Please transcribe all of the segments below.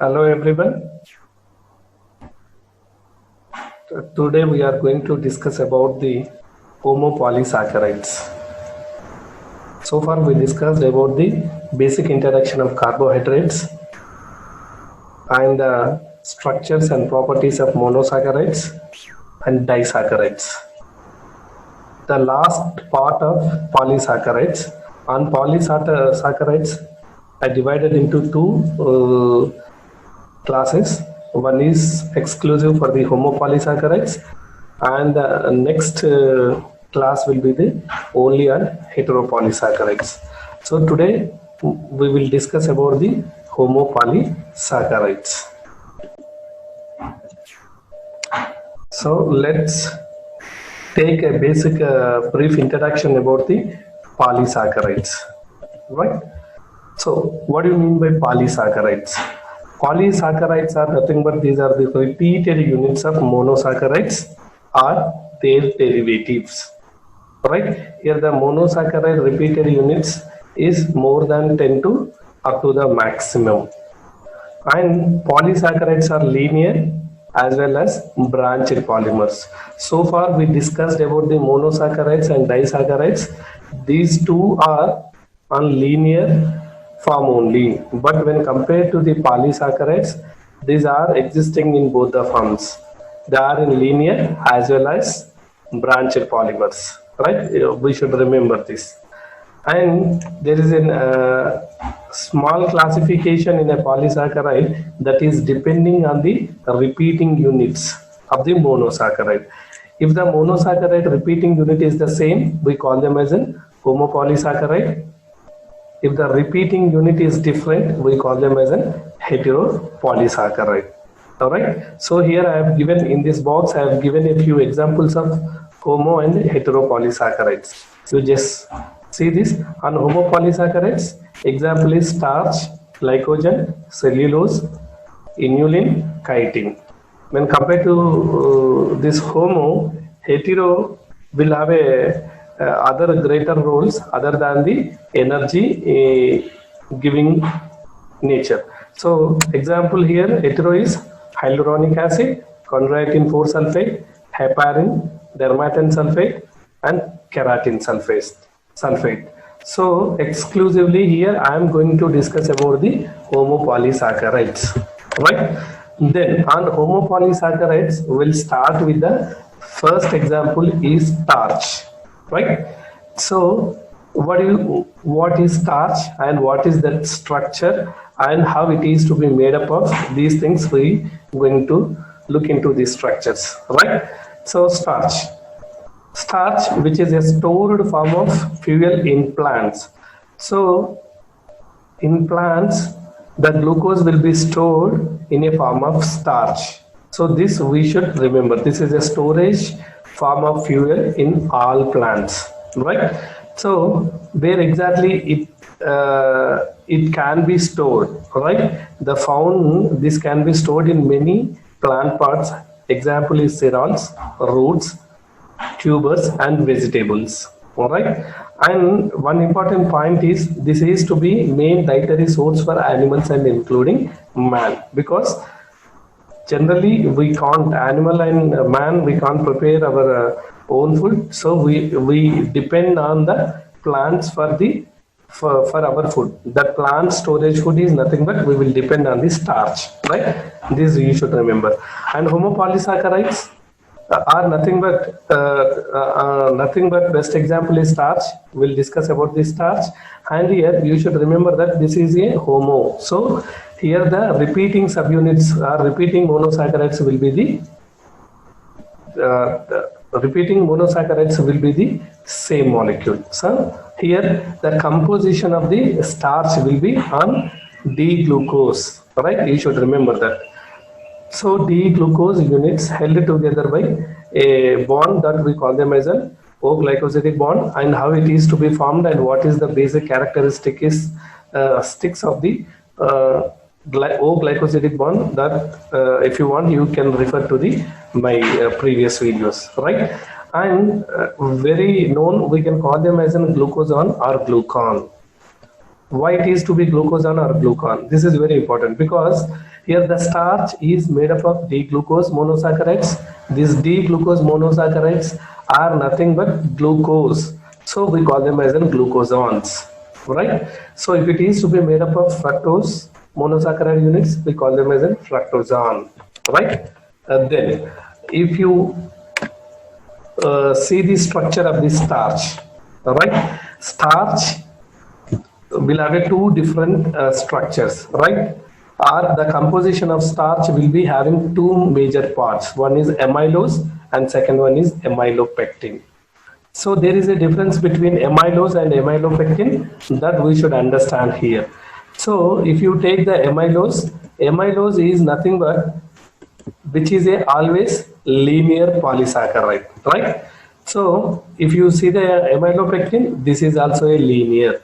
Hello everyone. Today we are going to discuss about the homopolysaccharides. So far we discussed about the basic interaction of carbohydrates and structures and properties of monosaccharides and disaccharides. The last part of polysaccharides. On polysaccharides, I divided into two classes. One is exclusive for the homopolysaccharides, and the next class will be the only on heteropolysaccharides. So today we will discuss about the homopolysaccharides. So let's take a basic brief introduction about the polysaccharides, right? So what do you mean by polysaccharides? Polysaccharides are nothing but these are the repeated units of monosaccharides or their derivatives, right? Here the monosaccharide repeated units is more than 10 to up to the maximum, and polysaccharides are linear as well as branched polymers. So far we discussed about the monosaccharides and disaccharides. These two are on linear form only, but when compared to the polysaccharides, these are existing in both the forms. They are in linear as well as branched polymers, right? We should remember this. And there is a small classification in a polysaccharide that is depending on the repeating units of the monosaccharide. If the monosaccharide repeating unit is the same, we call them as an homopolysaccharide. If the repeating unit is different, we call them as an heteropolysaccharide. All right. So here I have given in this box, I have given a few examples of homo and heteropolysaccharides. You just see this on homopolysaccharides. Example is starch, glycogen, cellulose, inulin, chitin. When compared to this homo, hetero will have a other greater roles other than the energy giving nature. So example here, hetero is hyaluronic acid, chondroitin 4 sulfate, heparin, dermatan sulfate, and keratin sulfate. So exclusively here I am going to discuss about the homopolysaccharides, right? Then on homopolysaccharides, we'll start with the first example is starch, right? So what is starch and what is that structure and how it is to be made up of? These things we going to look into these structures, right? So starch, which is a stored form of fuel in plants. So in plants, the glucose will be stored in a form of starch. So this we should remember. This is a storage form of fuel in all plants, right? So where exactly it can be stored, right? This can be stored in many plant parts. Example is cereals, roots, tubers, and vegetables. All right. And one important point is this is to be main dietary source for animals and including man, because generally we can't, animal and man, we can't prepare our own food, so we depend on the plants for our food. The plant storage food is nothing but we will depend on the starch, right? This you should remember. And homopolysaccharides are nothing but best example is starch. We'll discuss about the starch, and here you should remember that this is a homo. So here the repeating subunits or repeating monosaccharides will be the repeating monosaccharides will be the same molecule. So here the composition of the starch will be on D-glucose, right? You should remember that. So D-glucose units held together by a bond that we call them as an O-glycosidic bond, and how it is to be formed and what is the basic characteristic is sticks of the O-glycosidic bond. That if you want you can refer to my previous videos, right? And very known, we can call them as an glucosan or glucan. why it is to be glucosan or glucan. This is very important because here the starch is made up of D-glucose monosaccharides. These D-glucose monosaccharides are nothing but glucose. So we call them as glucosans, right? So if it is to be made up of fructose monosaccharide units, we call them as fructosan, right? Then if you see the structure of the starch, right? Starch will have two different structures, right? Or the composition of starch will be having two major parts. One is amylose and second one is amylopectin. So there is a difference between amylose and amylopectin that we should understand here. So if you take the amylose, amylose is nothing but which is a always linear polysaccharide, right? So if you see the amylopectin, this is also a linear.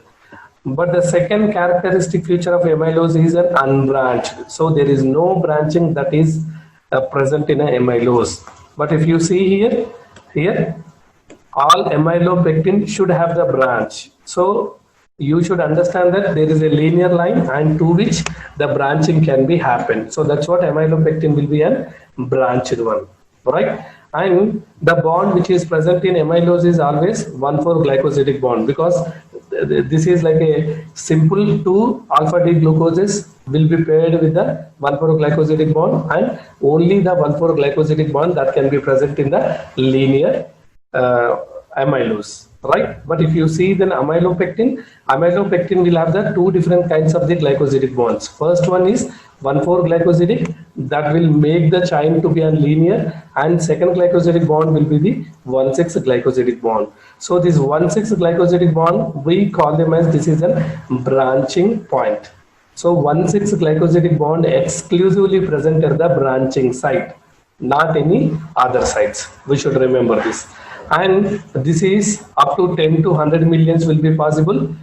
But the second characteristic feature of amylose is an unbranched. So there is no branching that is present in a amylose. But if you see here all amylopectin should have the branch. So you should understand that there is a linear line and to which the branching can be happen. So that's what amylopectin will be a branched one, right? And the bond which is present in amylose is always 1,4-glycosidic bond, because this is like a simple 2 alpha D glucoses will be paired with the 1,4-glycosidic bond, and only the 1,4-glycosidic bond that can be present in the linear amylose, right? But if you see then amylopectin will have the two different kinds of the glycosidic bonds. First one is 1,4-glycosidic that will make the chain to be a linear, and second glycosidic bond will be the 1,6-glycosidic bond. So this 1,6-glycosidic bond, we call them as this is a branching point. So 1,6-glycosidic bond exclusively present at the branching site, not any other sites. We should remember this. And this is up to 10 to 100 millions will be possible,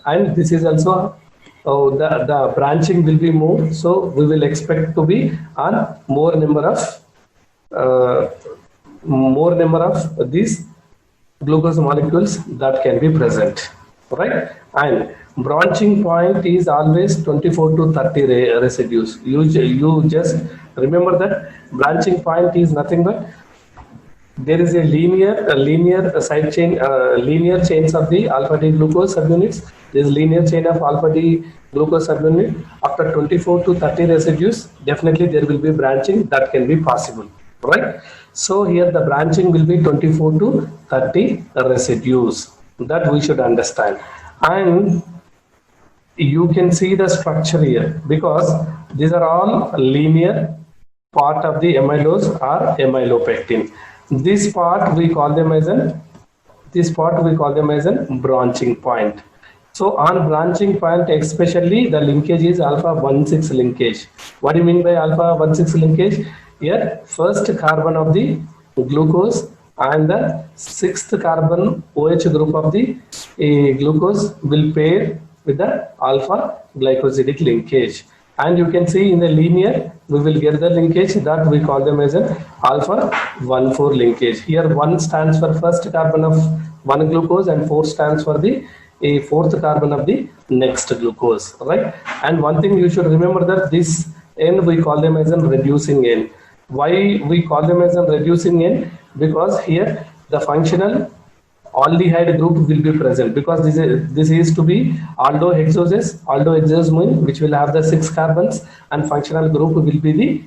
and this is also the branching will be more, so we will expect to be on more number of these glucose molecules that can be present, right? And branching point is always 24 to 30 residues. You just remember that branching point is nothing but there is a linear side chain, linear chains of the alpha D glucose subunits. There is linear chain of alpha D glucose subunit. After 24 to 30 residues, definitely there will be branching that can be possible, right? So here the branching will be 24 to 30 residues, that we should understand. And you can see the structure here because these are all linear part of the amylose or amylopectin. This part we call them as a branching point. So on branching point, especially the linkage is alpha 1,6 linkage. What do you mean by alpha 1,6 linkage? Here first carbon of the glucose and the sixth carbon OH group of the glucose will pair with the alpha glycosidic linkage. And you can see in the linear we will get the linkage that we call them as an alpha 1,4 linkage. Here 1 stands for first carbon of one glucose and 4 stands for the fourth carbon of the next glucose, right? And one thing you should remember that this N we call them as a reducing N. Why we call them as a reducing N? Because here the functional aldehyde group will be present, because this is to be aldohexoses mean which will have the 6 carbons, and functional group will be the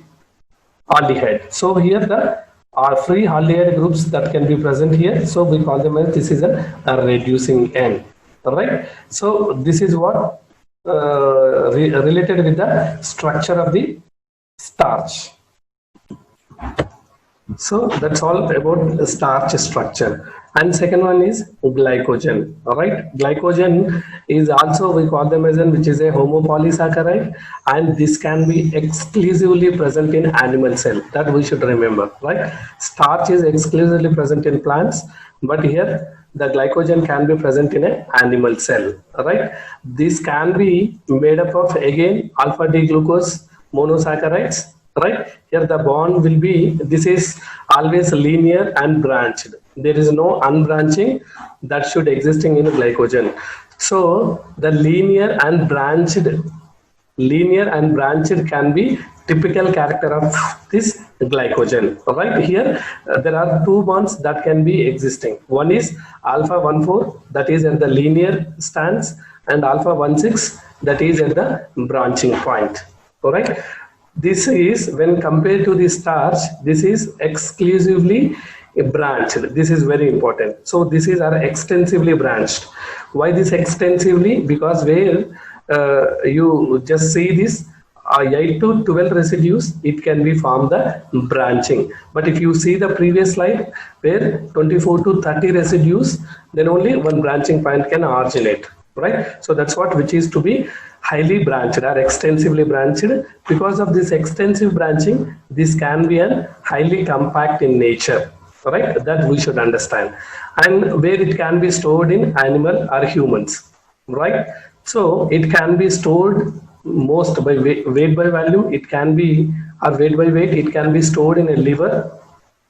aldehyde. So here the free aldehyde groups that can be present here, so we call them as this is a reducing N, right? So this is what related with the structure of the starch. So that's all about the starch structure. And second one is glycogen. All right, glycogen is also we call them as which is a homopolysaccharide, and this can be exclusively present in animal cell. That we should remember, right? Starch is exclusively present in plants, but here the glycogen can be present in an animal cell. All right, this can be made up of again alpha D glucose monosaccharides. Right, here the bond will be, this is always linear and branched. There is no unbranching that should existing in glycogen. So the linear and branched can be typical character of this glycogen. Right here, there are two bonds that can be existing. One is alpha 1,4 that is at the linear stance, and alpha 1,6 that is at the branching point. All right. This is, when compared to the starch, this is exclusively branched. This is very important. So this is are extensively branched. Why this extensively? Because where you just see this 8 to 12 residues, it can be form the branching. But if you see the previous slide where 24 to 30 residues, then only one branching point can originate, right? So that's what which is to be highly branched or extensively branched. Because of this extensive branching, this can be a highly compact in nature, right? That we should understand. And where it can be stored in animal or humans, right? So it can be stored most by weight by value, it can be, or weight by weight, it can be stored in a liver.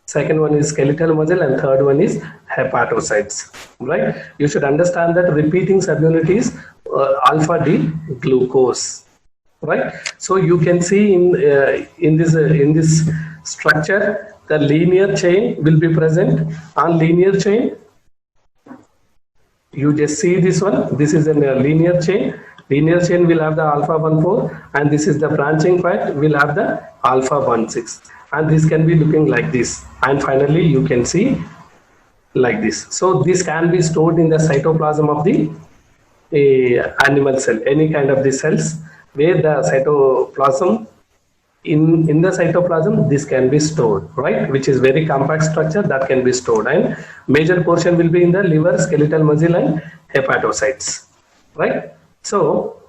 Second one is skeletal muscle, and third one is hepatocytes, right? You should understand that repeating subunit is alpha D glucose, right? So you can see in this structure, the linear chain will be present. On linear chain, you just see this one. This is a linear chain. Linear chain will have the alpha 1,4, and this is the branching part will have the alpha 1,6, and this can be looking like this, and finally you can see like this. So this can be stored in the cytoplasm of the animal cell, any kind of the cells where the cytoplasm, in the cytoplasm this can be stored, right? Which is very compact structure that can be stored, and major portion will be in the liver, skeletal muscle, and hepatocytes, right? So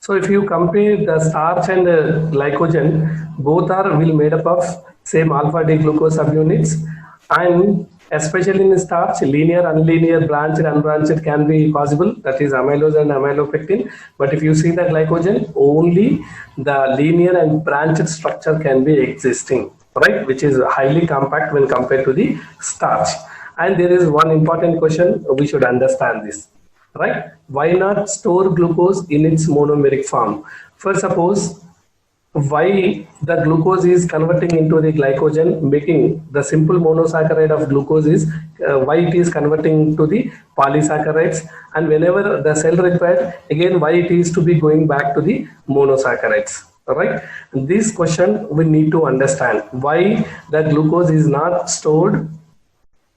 if you compare the starch and glycogen, both are will made up of same alpha D glucose subunits, and especially in starch, linear, unlinear, branched, unbranched can be possible, that is amylose and amylopectin. But if you see the glycogen, only the linear and branched structure can be existing, right? Which is highly compact when compared to the starch. And there is one important question, we should understand this, right? Why not store glucose in its monomeric form? First, suppose why the glucose is converting into the glycogen, making the simple monosaccharide of glucose is why it is converting to the polysaccharides, and whenever the cell required, again why it is to be going back to the monosaccharides, right? This question we need to understand, why the glucose is not stored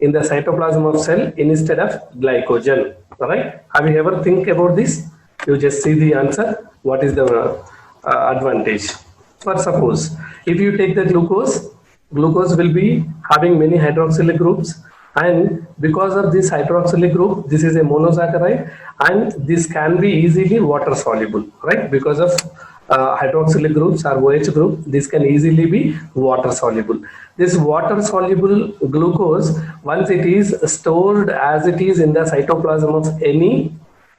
in the cytoplasm of cell instead of glycogen, right? Have you ever think about this? You just see the answer. What is the advantage? For suppose, if you take the glucose will be having many hydroxylic groups, and because of this hydroxylic group, this is a monosaccharide, and this can be easily water soluble, right? Because of hydroxylic groups or OH group, this can easily be water soluble. This water soluble glucose, once it is stored as it is in the cytoplasm of any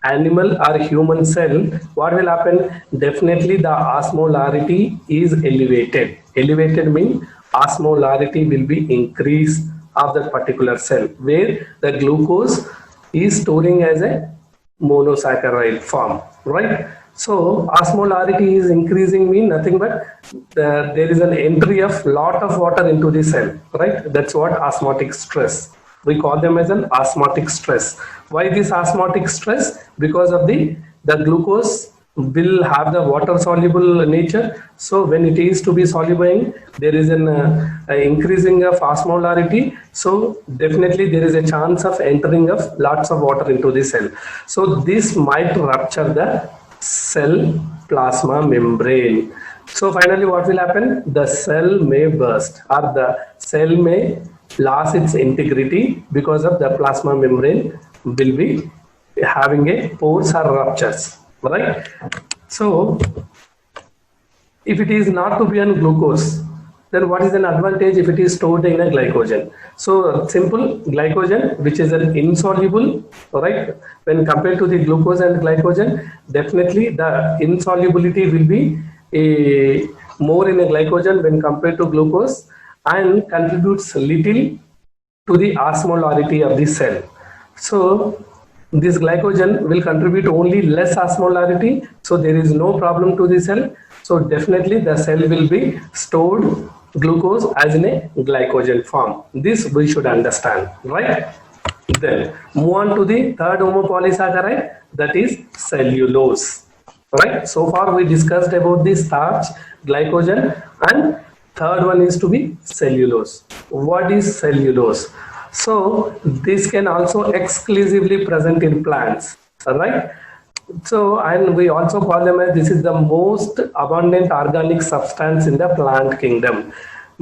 animal or human cell, what will happen? Definitely the osmolarity is elevated. Elevated means osmolarity will be increased of that particular cell where the glucose is storing as a monosaccharide form, right? So osmolarity is increasing mean nothing but there is an entry of lot of water into the cell, right? That's what osmotic stress. We call them as an osmotic stress. Why this osmotic stress? Because of the glucose will have the water soluble nature. So when it is to be solubing, there is an increasing of osmolarity. So definitely there is a chance of entering of lots of water into the cell. So this might rupture the cell plasma membrane. So finally what will happen? The cell may burst, or the cell may lose its integrity because of the plasma membrane will be having a pores or ruptures, right? So if it is not to be on glucose, then what is an advantage if it is stored in a glycogen? So simple, glycogen, which is an insoluble, right? When compared to the glucose and glycogen, definitely the insolubility will be more in a glycogen when compared to glucose, and contributes little to the osmolarity of the cell. So This glycogen will contribute only less osmolarity, so there is no problem to the cell. So definitely the cell will be stored glucose as in a glycogen form. This we should understand, right? Then move on to the third homopolysaccharide, that is cellulose. Right? So far we discussed about the starch, glycogen, and third one is to be cellulose. What is cellulose? So this can also exclusively present in plants, right? So, and we also call them as this is the most abundant organic substance in the plant kingdom.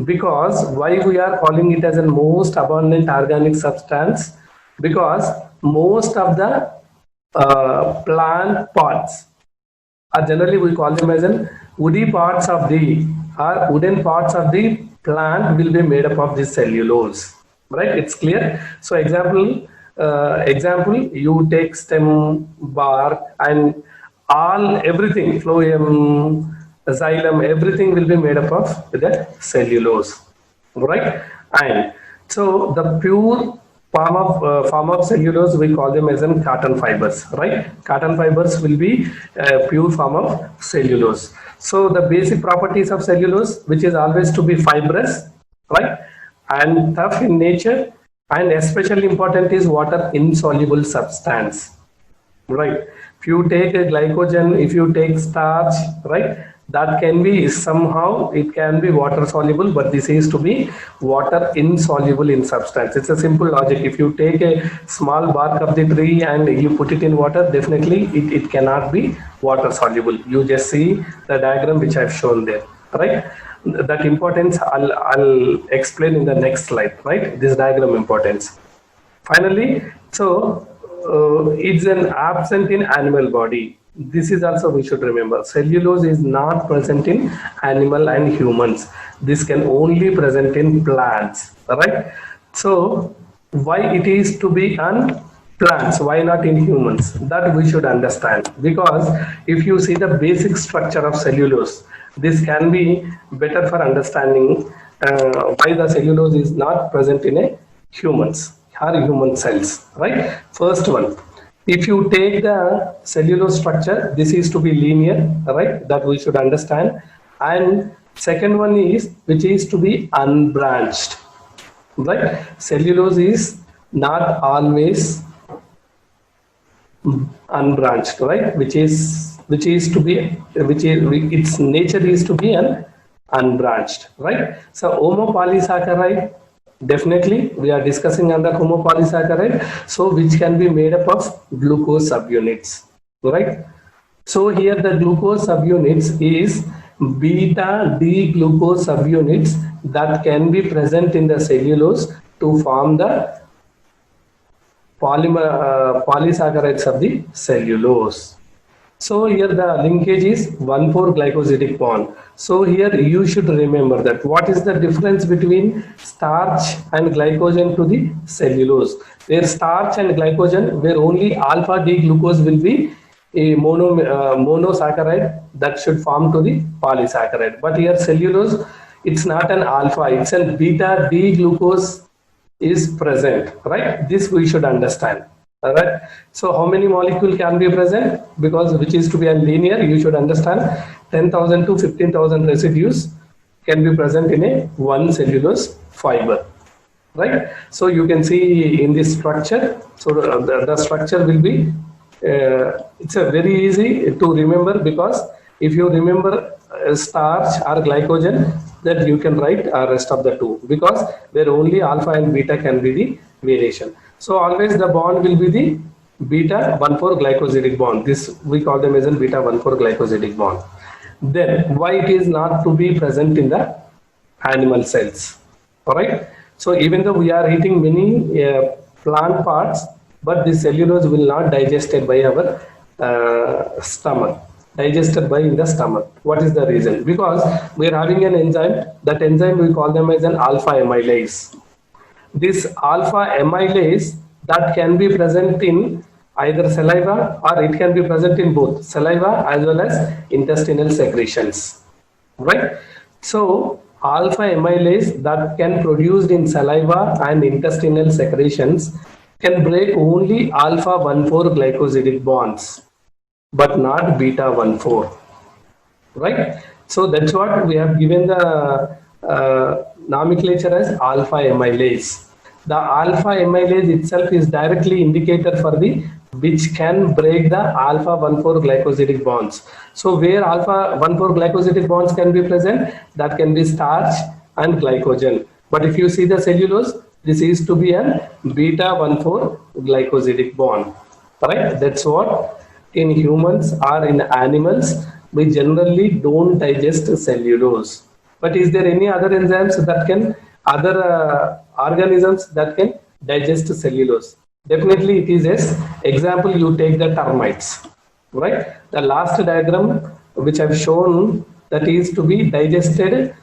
Because why we are calling it as a most abundant organic substance? Because most of the plant parts are generally we call them as an woody parts of the or wooden parts of the plant will be made up of this cellulose, right? It's clear. So example, you take stem, bark, and all everything, phloem, xylem, everything will be made up of the cellulose, right? And so the pure form of cellulose we call them as in cotton fibers, right? Cotton fibers will be pure form of cellulose. So the basic properties of cellulose, which is always to be fibrous, right, and tough in nature, and especially important is water insoluble substance, right? If you take a glycogen, if you take starch, right, that can be somehow it can be water soluble, but this is to be water insoluble in substance. It's a simple logic. If you take a small bark of the tree and you put it in water, definitely it cannot be water soluble. You just see the diagram which I've shown there, right? That importance I'll explain in the next slide, right? This diagram importance. Finally, so it's an absent in animal body. This is also we should remember. Cellulose is not present in animal and humans. This can only present in plants, right? So why it is to be on plants, why not in humans? That we should understand, because if you see the basic structure of cellulose, this can be better for understanding why the cellulose is not present in a humans or human cells, right? First one, if you take the cellulose structure, this is to be linear, right? That we should understand. And second one is which is to be unbranched, right? Cellulose is not always unbranched, right? Which is to be its nature is to be an unbranched, right? So homopolysaccharide, definitely we are discussing on the homopolysaccharide, so which can be made up of glucose subunits, right? So here the glucose subunits is beta D glucose subunits that can be present in the cellulose to form the polysaccharides of the cellulose. So here the linkage is 1,4-glycosidic bond. So here you should remember that what is the difference between starch and glycogen to the cellulose. Where starch and glycogen, where only alpha D glucose will be a monosaccharide that should form to the polysaccharide. But here cellulose, it's not an alpha, it's a beta D glucose is present, right? This we should understand. All right. So how many molecule can be present? Because which is to be a linear, you should understand 10,000 to 15,000 residues can be present in a one cellulose fiber, right? So you can see in this structure. So the structure will be. It's a very easy to remember, because if you remember starch or glycogen, then you can write rest of the two, because where only alpha and beta can be the variation. So always the bond will be the beta 1,4-glycosidic bond. This we call them as a beta 1,4-glycosidic bond. Then why it is not to be present in the animal cells? All right. So even though we are eating many plant parts, but the cellulose will not digested by our stomach. Digested by in the stomach. What is the reason? Because we are having an enzyme. That enzyme we call them as an alpha amylase. This alpha amylase that can be present in either saliva, or it can be present in both saliva as well as intestinal secretions, right? So alpha amylase that can produced in saliva and intestinal secretions can break only alpha 1,4 glycosidic bonds, but not beta 1,4, right? So that's what we have given the nomenclature as alpha amylase. The alpha amylase itself is directly indicator for the which can break the alpha 1,4 glycosidic bonds. So where alpha 1,4 glycosidic bonds can be present, that can be starch and glycogen. But if you see the cellulose, this is to be a beta 1,4 glycosidic bond, right? That's what in humans or in animals we generally don't digest cellulose. But is there any other enzymes that can, other organisms that can digest cellulose? Definitely it is yes. Example, you take the termites, right? The last diagram which I've shown, that is to be digested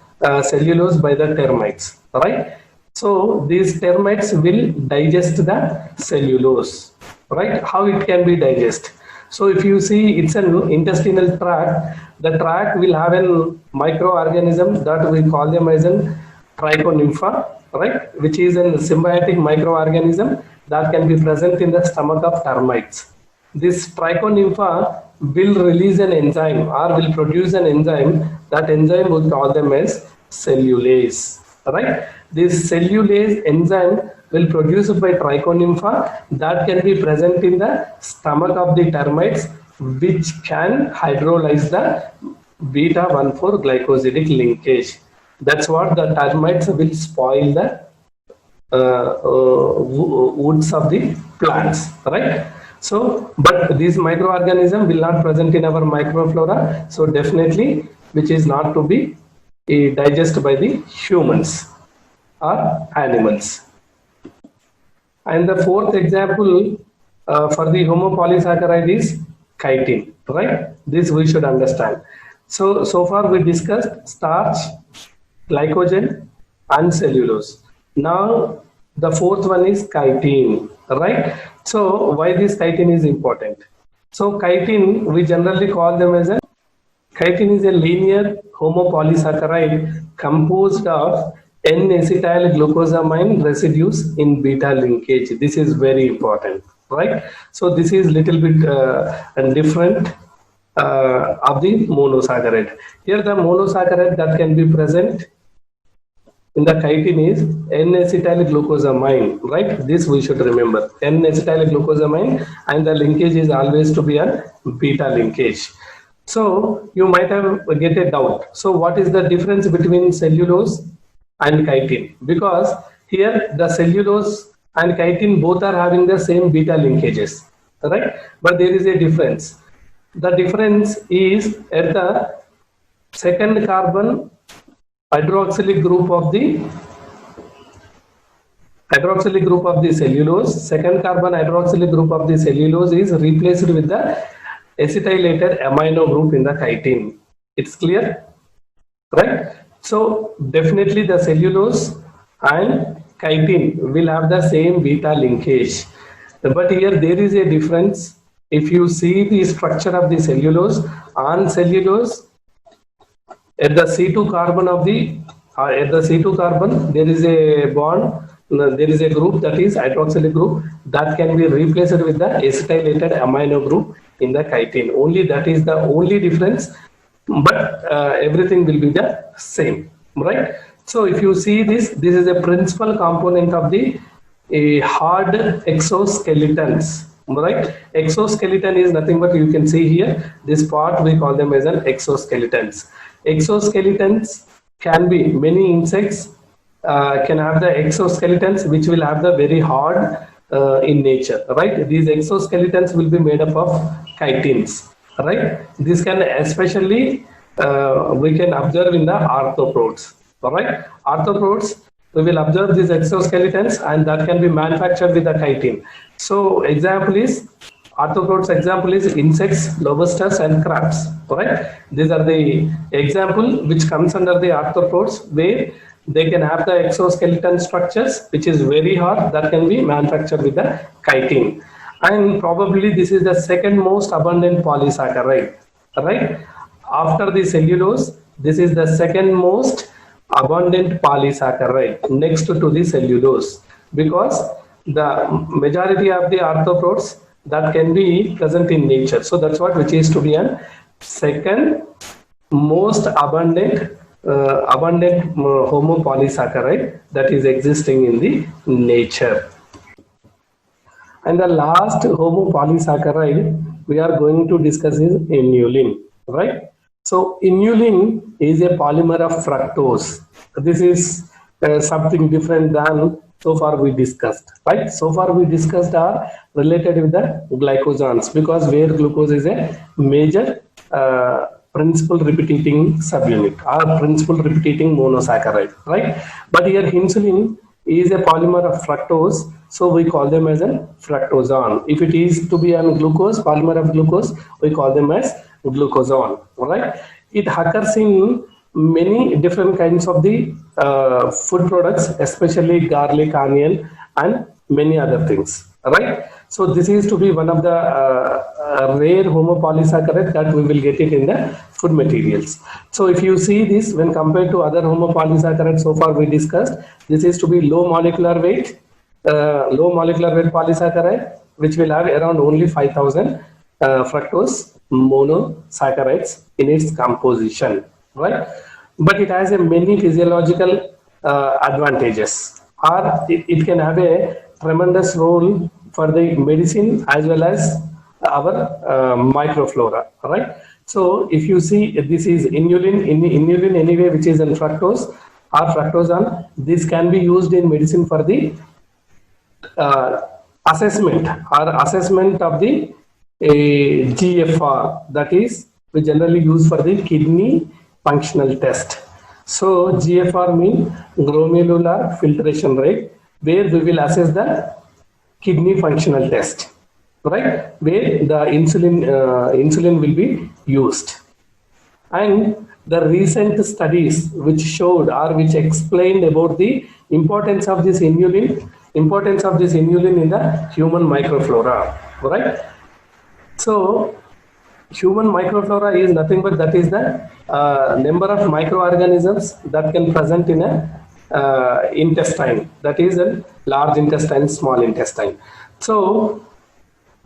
cellulose by the termites, right? So these termites will digest the cellulose, right? How it can be digested? So if you see, it's an intestinal tract. The tract will have a microorganism that we call them as an trichonympha, right? Which is a symbiotic microorganism that can be present in the stomach of termites. This trichonympha will release an enzyme or will produce an enzyme. That enzyme we call them as cellulase, right? This cellulase enzyme will produced by trichonympha that can be present in the stomach of the termites, which can hydrolyze the beta 1,4 glycosidic linkage. That's what the termites will spoil the woods of the plants, right? So, but these microorganisms will not present in our microflora, so definitely which is not to be digested by the humans or animals. And the fourth example for the homopolysaccharide is chitin, right? This we should understand. So far we discussed starch, glycogen and cellulose. Now the fourth one is chitin, right? So why this chitin is important? So chitin, we generally call them as a, chitin is a linear homopolysaccharide composed of N-acetyl glucosamine residues in beta linkage. This is very important, right? So this is little bit different of the monosaccharide. Here the monosaccharide that can be present in the chitin is N-acetyl glucosamine, right? This we should remember, N-acetyl glucosamine, and the linkage is always to be a beta linkage. So you might have get a doubt. So what is the difference between cellulose and chitin? Because here the cellulose and chitin both are having the same beta linkages, right? But there is a difference. The difference is at the second carbon hydroxylic group of the cellulose, second carbon hydroxylic group of the cellulose is replaced with the acetylated amino group in the chitin. It's clear, right? So definitely the cellulose and chitin will have the same beta linkage, but here there is a difference. If you see the structure of the cellulose, on cellulose at the C2 carbon of the there is a bond, there is a group, that is hydroxylic group, that can be replaced with the acetylated amino group in the chitin. Only that is the only difference, but everything will be the same, right? So if you see this is a principal component of the hard exoskeletons, right? Exoskeleton is nothing but, you can see here, this part we call them as an exoskeletons. Exoskeletons can be, many insects can have the exoskeletons which will have the very hard in nature, right? These exoskeletons will be made up of chitins, right? This can especially we can observe in the arthropods, right? Arthropods, we will observe these exoskeletons and that can be manufactured with the chitin. So example is, arthropods example is insects, lobsters and crabs, right? These are the example which comes under the arthropods, where they can have the exoskeleton structures which is very hard, that can be manufactured with the chitin. And probably this is the second most abundant polysaccharide, right? After the cellulose, this is the second most abundant polysaccharide next to the cellulose, because the majority of the arthropods that can be present in nature. So that's what which is to be an second most abundant homopolysaccharide that is existing in the nature. And the last homopolysaccharide we are going to discuss is inulin, right? So inulin is a polymer of fructose. This is something different than so far we discussed, right? So far we discussed are related with the glycosans, because where glucose is a major principal repeating subunit or principal repeating monosaccharide, right? But here insulin is a polymer of fructose, so we call them as a fructosan. If it is to be a glucose, polymer of glucose, we call them as glucosan, right? It occurs in many different kinds of the food products, especially garlic, onion, and many other things, right? So this is to be one of the rare homopolysaccharide that we will get it in the food materials. So if you see this, when compared to other homopolysaccharides so far we discussed, this is to be low molecular weight polysaccharide, which will have around only 5,000 fructose monosaccharides in its composition, right? But it has a many physiological advantages, or it can have a tremendous role for the medicine as well as our microflora, right? So if you see, this is inulin anyway, which is in fructose or fructosan. This can be used in medicine for the assessment of the GFR, that is we generally use for the kidney functional test. So GFR means glomerular filtration rate, where we will assess the kidney functional test, right? Where the insulin will be used. And the recent studies which showed or which explained about the importance of this inulin in the human microflora, right? So human microflora is nothing but that is the number of microorganisms that can present in a intestine, that is a large intestine, small intestine. So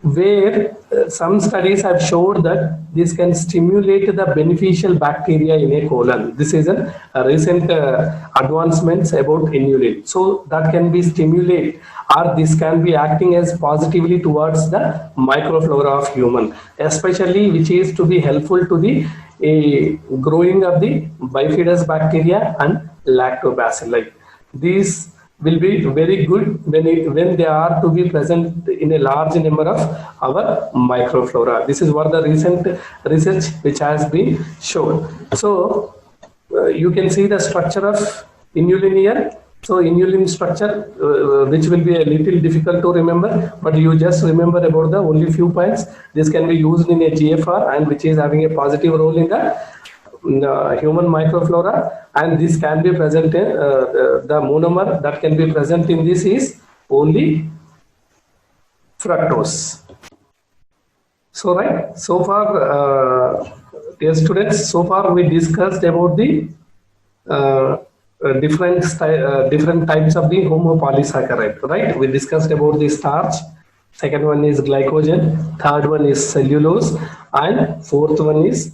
where some studies have showed that this can stimulate the beneficial bacteria in a colon. This is a recent advancements about inulin. So that can be stimulate, or this can be acting as positively towards the microflora of human, especially which is to be helpful to the growing of the bifidus bacteria and lactobacilli. These will be very good when they are to be present in a large number of our microflora. This is what the recent research which has been shown. So you can see the structure of inulin here. So inulin structure, which will be a little difficult to remember, but you just remember about the only few points. This can be used in a GFR, and which is having a positive role in the human microflora, and this can be present in the monomer that can be present in this is only fructose. So right, so far dear students, so far we discussed about the different types of the homopolysaccharide, right? We discussed about the starch, second one is glycogen, third one is cellulose, and fourth one is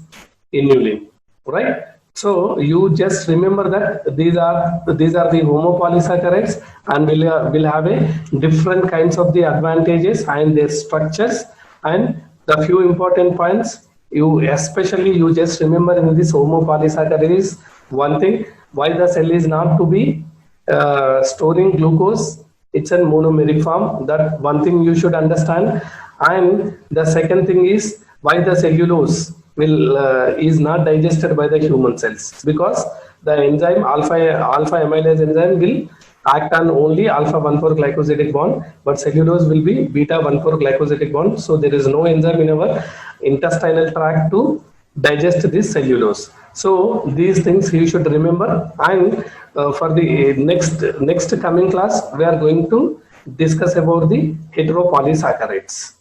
inulin, right? So you just remember that these are the homopolysaccharides, and will have a different kinds of the advantages and their structures, and the few important points you just remember in this homopolysaccharide is one thing, why the cell is not to be storing glucose, it's a monomeric form. That one thing you should understand. And the second thing is why the cellulose is not digested by the human cells, because the enzyme alpha amylase enzyme will act on only alpha 1,4 glycosidic bond, but cellulose will be beta 1,4 glycosidic bond. So there is no enzyme in our intestinal tract to digest this cellulose. So these things you should remember. And for the next coming class, we are going to discuss about the heteropolysaccharides.